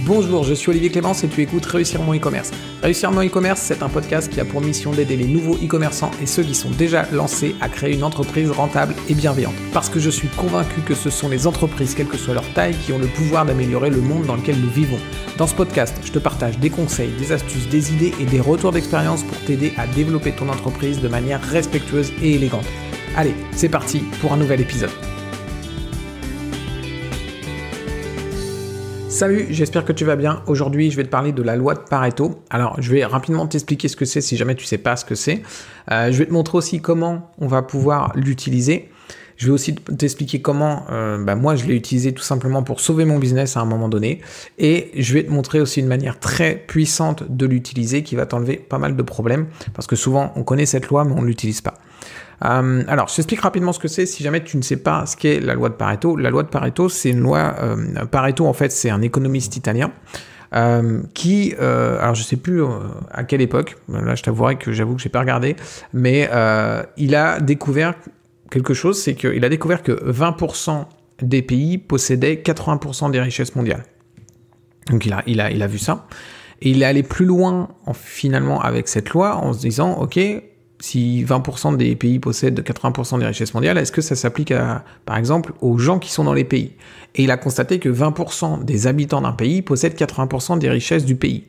Bonjour, je suis Olivier Clémence et tu écoutes Réussir mon e-commerce. Réussir mon e-commerce, c'est un podcast qui a pour mission d'aider les nouveaux e-commerçants et ceux qui sont déjà lancés à créer une entreprise rentable et bienveillante. Parce que je suis convaincu que ce sont les entreprises, quelle que soit leur taille, qui ont le pouvoir d'améliorer le monde dans lequel nous vivons. Dans ce podcast, je te partage des conseils, des astuces, des idées et des retours d'expérience pour t'aider à développer ton entreprise de manière respectueuse et élégante. Allez, c'est parti pour un nouvel épisode. Salut, j'espère que tu vas bien. Aujourd'hui, je vais te parler de la loi de Pareto. Alors, je vais rapidement t'expliquer ce que c'est si jamais tu ne sais pas ce que c'est. Je vais te montrer aussi comment on va pouvoir l'utiliser. Je vais aussi t'expliquer comment moi je l'ai utilisé tout simplement pour sauver mon business à un moment donné. Et je vais te montrer aussi une manière très puissante de l'utiliser qui va t'enlever pas mal de problèmes. Parce que souvent, on connaît cette loi, mais on ne l'utilise pas. Alors, je t'explique rapidement ce que c'est si jamais tu ne sais pas ce qu'est la loi de Pareto. La loi de Pareto, c'est une loi... Pareto, en fait, c'est un économiste italien qui... alors, je sais plus à quelle époque. Là, je t'avouerai que j'avoue que j'ai pas regardé. Mais il a découvert quelque chose, c'est qu'il a découvert que 20% des pays possédaient 80% des richesses mondiales. Donc, il a vu ça. Et il est allé plus loin, finalement, avec cette loi en se disant, OK... Si 20% des pays possèdent 80% des richesses mondiales, est-ce que ça s'applique par exemple, aux gens qui sont dans les pays ? Et il a constaté que 20% des habitants d'un pays possèdent 80% des richesses du pays.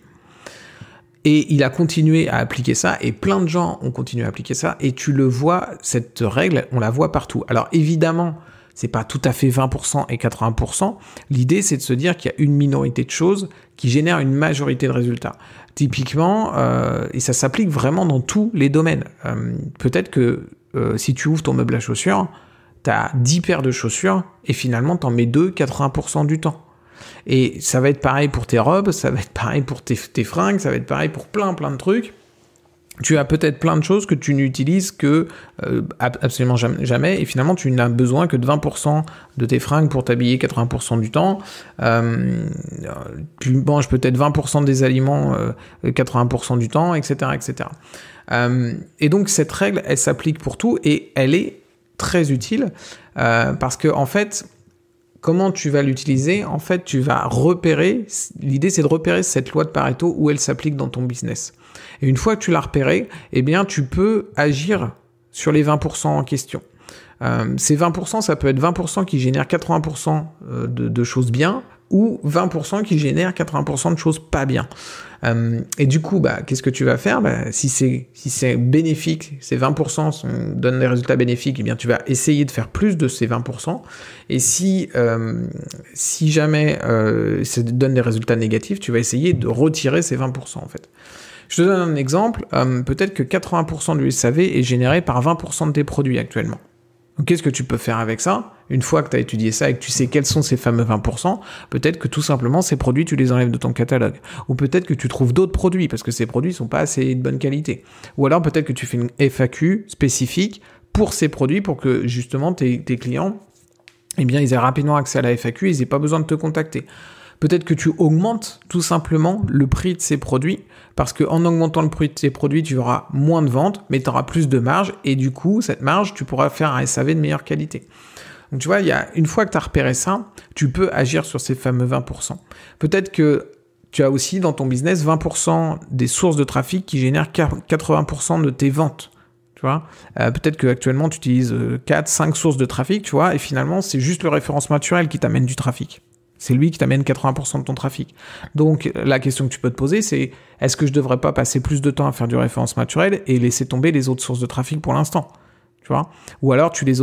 Et il a continué à appliquer ça, et plein de gens ont continué à appliquer ça, et tu le vois, cette règle, on la voit partout. Alors évidemment, c'est pas tout à fait 20% et 80%. L'idée, c'est de se dire qu'il y a une minorité de choses qui génèrent une majorité de résultats. Typiquement, et ça s'applique vraiment dans tous les domaines. Peut-être que si tu ouvres ton meuble à chaussures, tu as 10 paires de chaussures et finalement, tu en mets 2 80% du temps. Et ça va être pareil pour tes robes, ça va être pareil pour tes fringues, ça va être pareil pour plein de trucs. Tu as peut-être plein de choses que tu n'utilises que absolument jamais et finalement tu n'as besoin que de 20% de tes fringues pour t'habiller 80% du temps. Tu manges peut-être 20% des aliments 80% du temps, etc. etc. Et donc cette règle, elle s'applique pour tout et elle est très utile parce que en fait, comment tu vas l'utiliser ? En fait, tu vas repérer, l'idée c'est de repérer cette loi de Pareto où elle s'applique dans ton business. Et une fois que tu l'as repéré, eh bien, tu peux agir sur les 20% en question. Ces 20%, ça peut être 20% qui génèrent 80% de choses bien ou 20% qui génèrent 80% de choses pas bien. Et du coup, qu'est-ce que tu vas faire ? Si c'est bénéfique, ces 20% donnent des résultats bénéfiques, eh bien, tu vas essayer de faire plus de ces 20%. Et si jamais ça donne des résultats négatifs, tu vas essayer de retirer ces 20% en fait. Je te donne un exemple, peut-être que 80% du SAV est généré par 20% de tes produits actuellement. Donc qu'est-ce que tu peux faire avec ça ? Une fois que tu as étudié ça et que tu sais quels sont ces fameux 20%, peut-être que tout simplement ces produits, tu les enlèves de ton catalogue. Ou peut-être que tu trouves d'autres produits parce que ces produits sont pas assez de bonne qualité. Ou alors peut-être que tu fais une FAQ spécifique pour ces produits pour que justement tes clients, eh bien, ils aient rapidement accès à la FAQ, ils n'aient pas besoin de te contacter. Peut-être que tu augmentes tout simplement le prix de ces produits parce qu'en augmentant le prix de ces produits, tu auras moins de ventes, mais tu auras plus de marge et du coup, cette marge, tu pourras faire un SAV de meilleure qualité. Donc tu vois, une fois que tu as repéré ça, tu peux agir sur ces fameux 20%. Peut-être que tu as aussi dans ton business 20% des sources de trafic qui génèrent 80% de tes ventes. Tu vois, peut-être qu'actuellement tu utilises 4-5 sources de trafic, tu vois, et finalement, c'est juste le référencement naturel qui t'amène du trafic. C'est lui qui t'amène 80% de ton trafic. Donc, la question que tu peux te poser, c'est est-ce que je devrais pas passer plus de temps à faire du référencement naturel et laisser tomber les autres sources de trafic pour l'instant ? Tu vois ? Ou alors, tu les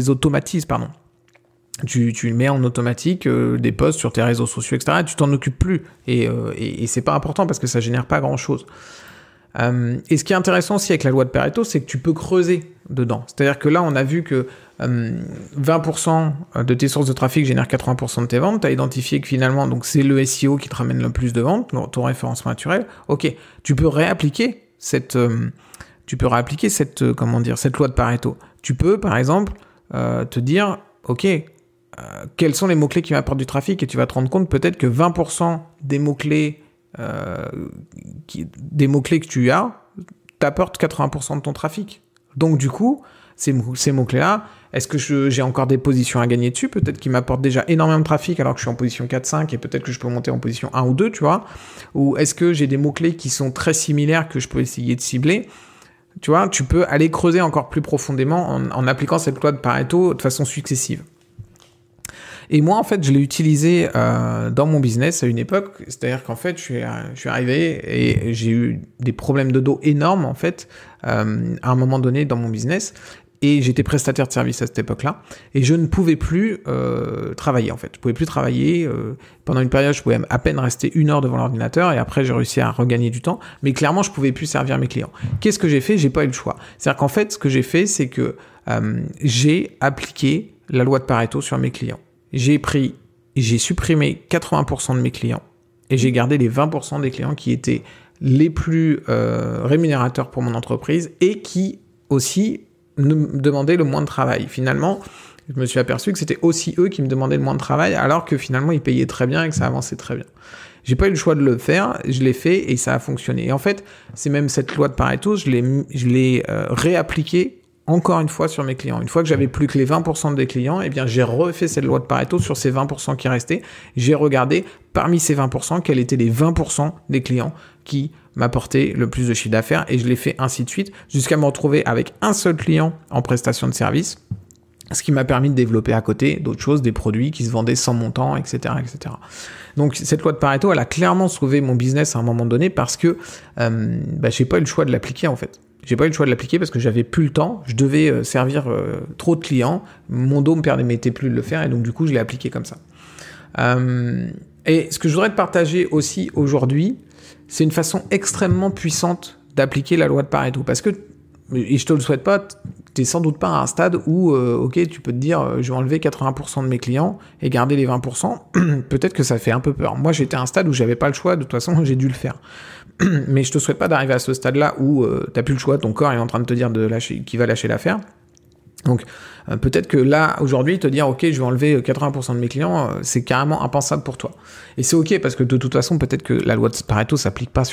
automatises, pardon. Tu mets en automatique des posts sur tes réseaux sociaux, etc. Et tu t'en occupes plus. Et c'est pas important parce que ça génère pas grand-chose. Et ce qui est intéressant aussi avec la loi de Pareto, c'est que tu peux creuser dedans. C'est-à-dire que là, on a vu que 20% de tes sources de trafic génèrent 80% de tes ventes. Tu as identifié que finalement, donc c'est le SEO qui te ramène le plus de ventes, ton référencement naturel. Ok, tu peux réappliquer cette loi de Pareto. Tu peux, par exemple, te dire, ok, quels sont les mots-clés qui m'apportent du trafic ? Et tu vas te rendre compte peut-être que 20% des mots-clés que tu as t'apportent 80% de ton trafic. Donc du coup, ces mots-clés-là. Est-ce que j'ai encore des positions à gagner dessus? Peut-être qu'ils m'apportent déjà énormément de trafic alors que je suis en position 4-5 et peut-être que je peux monter en position 1 ou 2, tu vois. Ou est-ce que j'ai des mots-clés qui sont très similaires que je peux essayer de cibler? Tu vois, tu peux aller creuser encore plus profondément en appliquant cette loi de Pareto de façon successive. Et moi, en fait, je l'ai utilisé dans mon business à une époque. C'est-à-dire qu'en fait, je suis arrivé et j'ai eu des problèmes de dos énormes, en fait, à un moment donné dans mon business. Et j'étais prestataire de service à cette époque-là. Et je ne pouvais plus travailler, en fait. Je ne pouvais plus travailler. Pendant une période, je pouvais à peine rester 1 heure devant l'ordinateur. Et après, j'ai réussi à regagner du temps. Mais clairement, je ne pouvais plus servir mes clients. Qu'est-ce que j'ai fait? J'ai pas eu le choix. C'est-à-dire qu'en fait, ce que j'ai fait, c'est que j'ai appliqué la loi de Pareto sur mes clients. J'ai supprimé 80% de mes clients et j'ai gardé les 20% des clients qui étaient les plus rémunérateurs pour mon entreprise et qui aussi me demandaient le moins de travail. Finalement, je me suis aperçu que c'était aussi eux qui me demandaient le moins de travail alors que finalement ils payaient très bien et que ça avançait très bien. J'ai pas eu le choix de le faire, je l'ai fait et ça a fonctionné. Et en fait, c'est même cette loi de Pareto, je l'ai réappliquée encore une fois sur mes clients. Une fois que j'avais plus que les 20% des clients, eh bien, j'ai refait cette loi de Pareto sur ces 20% qui restaient. J'ai regardé parmi ces 20%, quels étaient les 20% des clients qui m'apportaient le plus de chiffre d'affaires et je l'ai fait ainsi de suite jusqu'à me retrouver avec un seul client en prestation de service, ce qui m'a permis de développer à côté d'autres choses, des produits qui se vendaient sans montant, etc., etc. Donc, cette loi de Pareto, elle a clairement sauvé mon business à un moment donné parce que j'ai pas eu le choix de l'appliquer, en fait. J'ai pas eu le choix de l'appliquer parce que j'avais plus le temps, je devais servir trop de clients, mon dos me permettait plus de le faire et donc du coup je l'ai appliqué comme ça. Et ce que je voudrais te partager aussi aujourd'hui, c'est une façon extrêmement puissante d'appliquer la loi de Pareto parce que, et je te le souhaite pas, t'es sans doute pas à un stade où ok, tu peux te dire je vais enlever 80% de mes clients et garder les 20%, peut-être que ça fait un peu peur. Moi j'étais à un stade où j'avais pas le choix, de toute façon j'ai dû le faire. Mais je te souhaite pas d'arriver à ce stade-là où t'as plus le choix, ton corps est en train de te dire qu'il va lâcher l'affaire. Donc peut-être que là, aujourd'hui, te dire ok, je vais enlever 80% de mes clients, c'est carrément impensable pour toi. Et c'est ok parce que de toute façon, peut-être que la loi de Pareto s'applique pas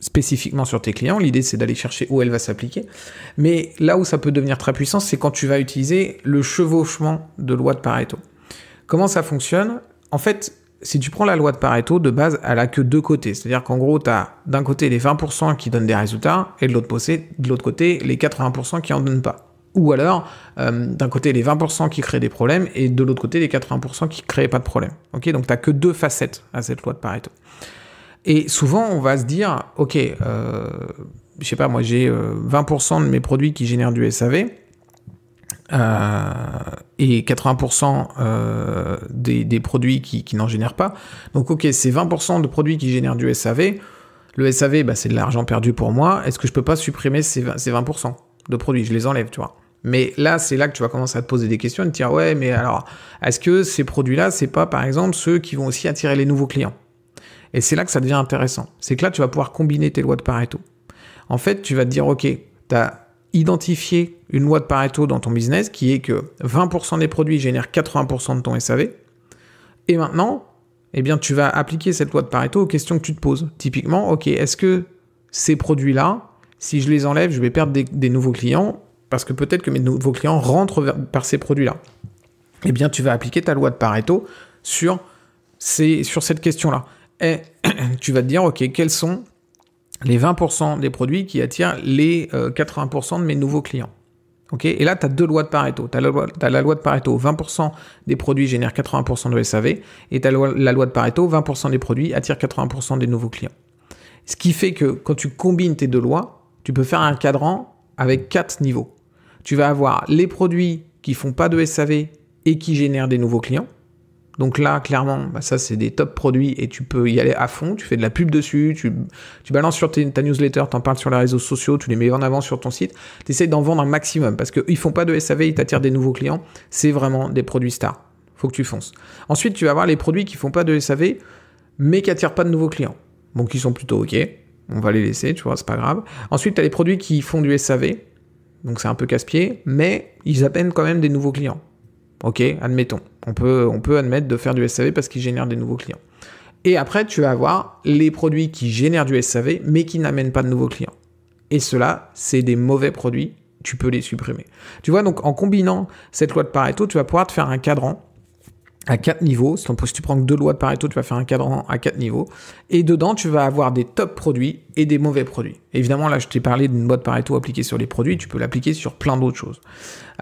spécifiquement sur tes clients. L'idée, c'est d'aller chercher où elle va s'appliquer. Mais là où ça peut devenir très puissant, c'est quand tu vas utiliser le chevauchement de loi de Pareto. Comment ça fonctionne? En fait, si tu prends la loi de Pareto, de base, elle a que 2 côtés. C'est-à-dire qu'en gros, tu as d'un côté les 20% qui donnent des résultats et de l'autre côté, les 80% qui en donnent pas. Ou alors, d'un côté, les 20% qui créent des problèmes et de l'autre côté, les 80% qui créent pas de problème. Okay, donc, tu n'as que 2 facettes à cette loi de Pareto. Et souvent, on va se dire, ok, je sais pas, moi, j'ai 20% de mes produits qui génèrent du SAV. Et 80% des produits qui n'en génèrent pas. Donc ok, c'est 20% de produits qui génèrent du SAV. Le SAV, c'est de l'argent perdu pour moi. Est-ce que je peux pas supprimer ces 20% de produits? Je les enlève, tu vois. Mais là, c'est là que tu vas commencer à te poser des questions et te dire, ouais, mais alors, est-ce que ces produits-là, c'est pas, par exemple, ceux qui vont aussi attirer les nouveaux clients? Et c'est là que ça devient intéressant. C'est que là, tu vas pouvoir combiner tes lois de Pareto. En fait, tu vas te dire, ok, t'as identifier une loi de Pareto dans ton business qui est que 20% des produits génèrent 80% de ton SAV. Et maintenant, eh bien, tu vas appliquer cette loi de Pareto aux questions que tu te poses. Typiquement, ok, est-ce que ces produits-là, si je les enlève, je vais perdre des nouveaux clients parce que peut-être que mes nouveaux clients rentrent par ces produits-là. Eh bien, tu vas appliquer ta loi de Pareto sur cette question-là. Et tu vas te dire, ok, quels sont les 20% des produits qui attirent les 80% de mes nouveaux clients. Okay, et là, tu as 2 lois de Pareto. Tu as la loi de Pareto, 20% des produits génèrent 80% de SAV, et tu as la loi de Pareto, 20% des produits attirent 80% des nouveaux clients. Ce qui fait que quand tu combines tes 2 lois, tu peux faire un cadran avec 4 niveaux. Tu vas avoir les produits qui font pas de SAV et qui génèrent des nouveaux clients. Donc là, clairement, ça, c'est des top produits et tu peux y aller à fond. Tu fais de la pub dessus, tu balances sur ta newsletter, t'en parles sur les réseaux sociaux, tu les mets en avant sur ton site. Tu essaies d'en vendre un maximum parce qu'ils font pas de SAV, ils t'attirent des nouveaux clients. C'est vraiment des produits stars. Faut que tu fonces. Ensuite, tu vas avoir les produits qui font pas de SAV, mais qui attirent pas de nouveaux clients. Donc, ils sont plutôt OK. On va les laisser, tu vois, c'est pas grave. Ensuite, tu as les produits qui font du SAV. Donc, c'est un peu casse-pied, mais ils appellent quand même des nouveaux clients. Ok, admettons. On peut admettre de faire du SAV parce qu'ils génèrent des nouveaux clients. Et après, tu vas avoir les produits qui génèrent du SAV, mais qui n'amènent pas de nouveaux clients. Et ceux-là, c'est des mauvais produits. tu peux les supprimer. Tu vois, donc en combinant cette loi de Pareto, tu vas pouvoir te faire un cadran à 4 niveaux. Si tu prends que 2 lois de Pareto, tu vas faire un cadran à 4 niveaux. Et dedans, tu vas avoir des top produits et des mauvais produits. Évidemment, là, je t'ai parlé d'une loi de Pareto appliquée sur les produits. Tu peux l'appliquer sur plein d'autres choses.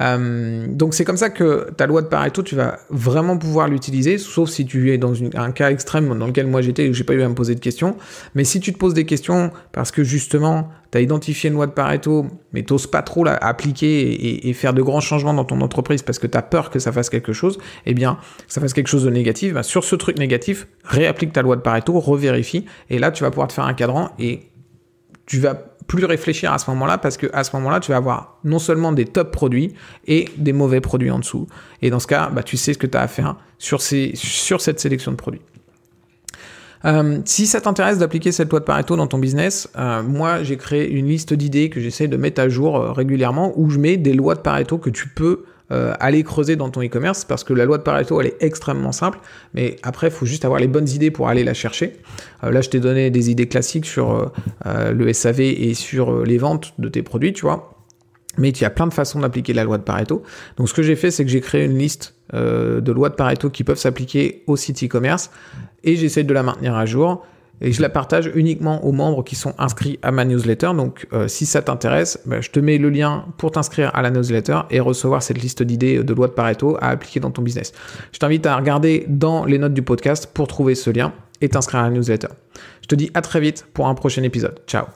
Donc, c'est comme ça que ta loi de Pareto, tu vas vraiment pouvoir l'utiliser, sauf si tu es dans un cas extrême dans lequel moi j'étais et j'ai pas eu à me poser de questions. Mais si tu te poses des questions parce que justement, tu as identifié une loi de Pareto, mais tu n'oses pas trop l'appliquer et faire de grands changements dans ton entreprise parce que tu as peur que ça fasse quelque chose, eh bien, que ça fasse quelque chose de négatif, sur ce truc négatif, réapplique ta loi de Pareto, revérifie, et là, tu vas pouvoir te faire un cadran et tu vas plus réfléchir à ce moment-là parce que à ce moment-là, tu vas avoir non seulement des top produits et des mauvais produits en dessous. Et dans ce cas, tu sais ce que tu as à faire sur cette sélection de produits. Si ça t'intéresse d'appliquer cette loi de Pareto dans ton business, moi j'ai créé une liste d'idées que j'essaie de mettre à jour régulièrement où je mets des lois de Pareto que tu peux aller creuser dans ton e-commerce parce que la loi de Pareto elle est extrêmement simple, mais après il faut juste avoir les bonnes idées pour aller la chercher. Là je t'ai donné des idées classiques sur le SAV et sur les ventes de tes produits, tu vois. Mais il y a plein de façons d'appliquer la loi de Pareto. Donc ce que j'ai fait, c'est que j'ai créé une liste de lois de Pareto qui peuvent s'appliquer au site e-commerce et j'essaie de la maintenir à jour et je la partage uniquement aux membres qui sont inscrits à ma newsletter. Donc si ça t'intéresse, je te mets le lien pour t'inscrire à la newsletter et recevoir cette liste d'idées de lois de Pareto à appliquer dans ton business. Je t'invite à regarder dans les notes du podcast pour trouver ce lien et t'inscrire à la newsletter. Je te dis à très vite pour un prochain épisode. Ciao.